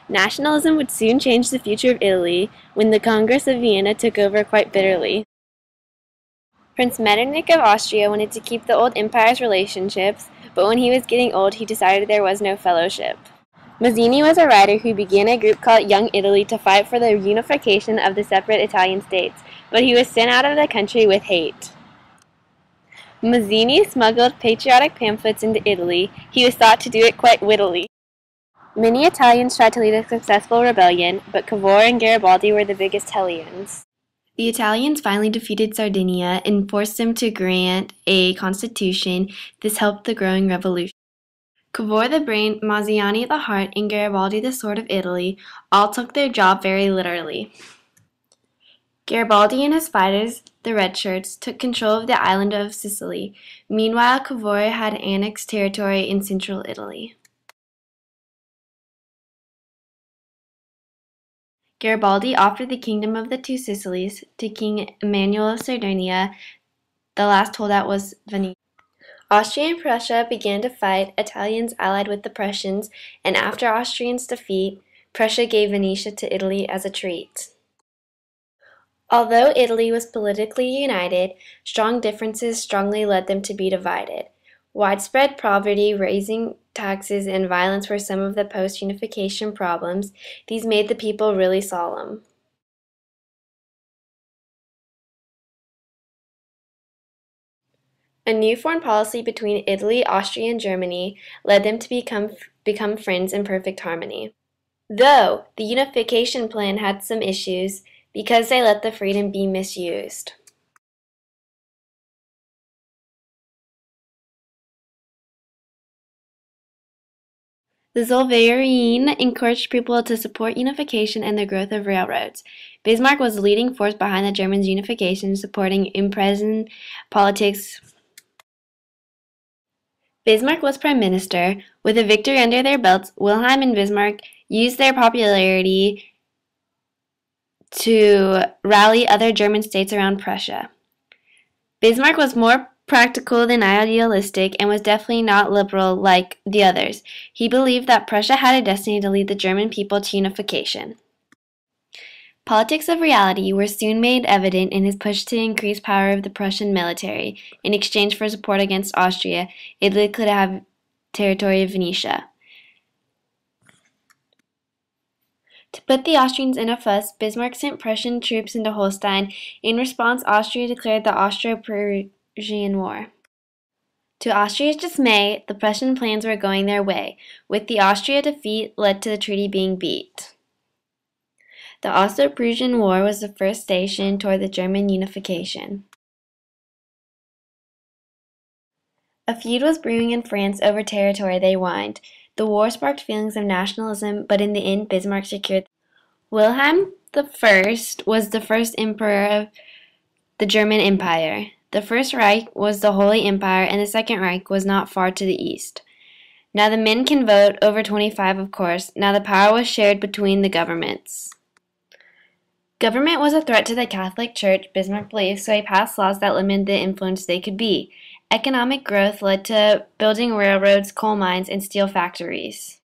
Nationalism would soon change the future of Italy when the Congress of Vienna took over quite bitterly. Prince Metternich of Austria wanted to keep the old empire's relationships, but when he was getting old, he decided there was no fellowship. Mazzini was a writer who began a group called Young Italy to fight for the unification of the separate Italian states, but he was sent out of the country with hate. Mazzini smuggled patriotic pamphlets into Italy. He was thought to do it quite wittily. Many Italians tried to lead a successful rebellion, but Cavour and Garibaldi were the biggest hellions. The Italians finally defeated Sardinia and forced them to grant a constitution. This helped the growing revolution. Cavour the brain, Mazzini the heart, and Garibaldi the sword of Italy all took their job very literally. Garibaldi and his fighters, the Red Shirts, took control of the island of Sicily. Meanwhile, Cavour had annexed territory in central Italy. Garibaldi offered the kingdom of the Two Sicilies to King Emmanuel of Sardinia. The last holdout was Venice. Austria and Prussia began to fight. Italians allied with the Prussians, and after Austria's defeat, Prussia gave Venetia to Italy as a treat. Although Italy was politically united, strong differences strongly led them to be divided. Widespread poverty, raising taxes, and violence were some of the post-unification problems. These made the people really solemn. A new foreign policy between Italy, Austria, and Germany led them to become friends in perfect harmony. Though the unification plan had some issues because they let the freedom be misused. The Zollverein encouraged people to support unification and the growth of railroads. Bismarck was the leading force behind the Germans' unification, supporting in-present politics. Bismarck was prime minister. With a victory under their belts, Wilhelm and Bismarck used their popularity to rally other German states around Prussia. Bismarck was more practical than idealistic and was definitely not liberal like the others. He believed that Prussia had a destiny to lead the German people to unification. Politics of reality were soon made evident in his push to increase power of the Prussian military. In exchange for support against Austria, Italy could have territory of Venetia. To put the Austrians in a fuss, Bismarck sent Prussian troops into Holstein. In response, Austria declared the Austro-Prussian War. To Austria's dismay, the Prussian plans were going their way, with the Austria defeat led to the treaty being beat. The Austro-Prussian War was the first station toward the German unification. A feud was brewing in France over territory they whined. The war sparked feelings of nationalism, but in the end, Bismarck secured. Wilhelm I was the first emperor of the German Empire. The First Reich was the Holy Empire, and the Second Reich was not far to the east. Now the men can vote, over 25 of course. Now the power was shared between the governments. Government was a threat to the Catholic Church, Bismarck believed, so he passed laws that limited the influence they could be. Economic growth led to building railroads, coal mines, and steel factories.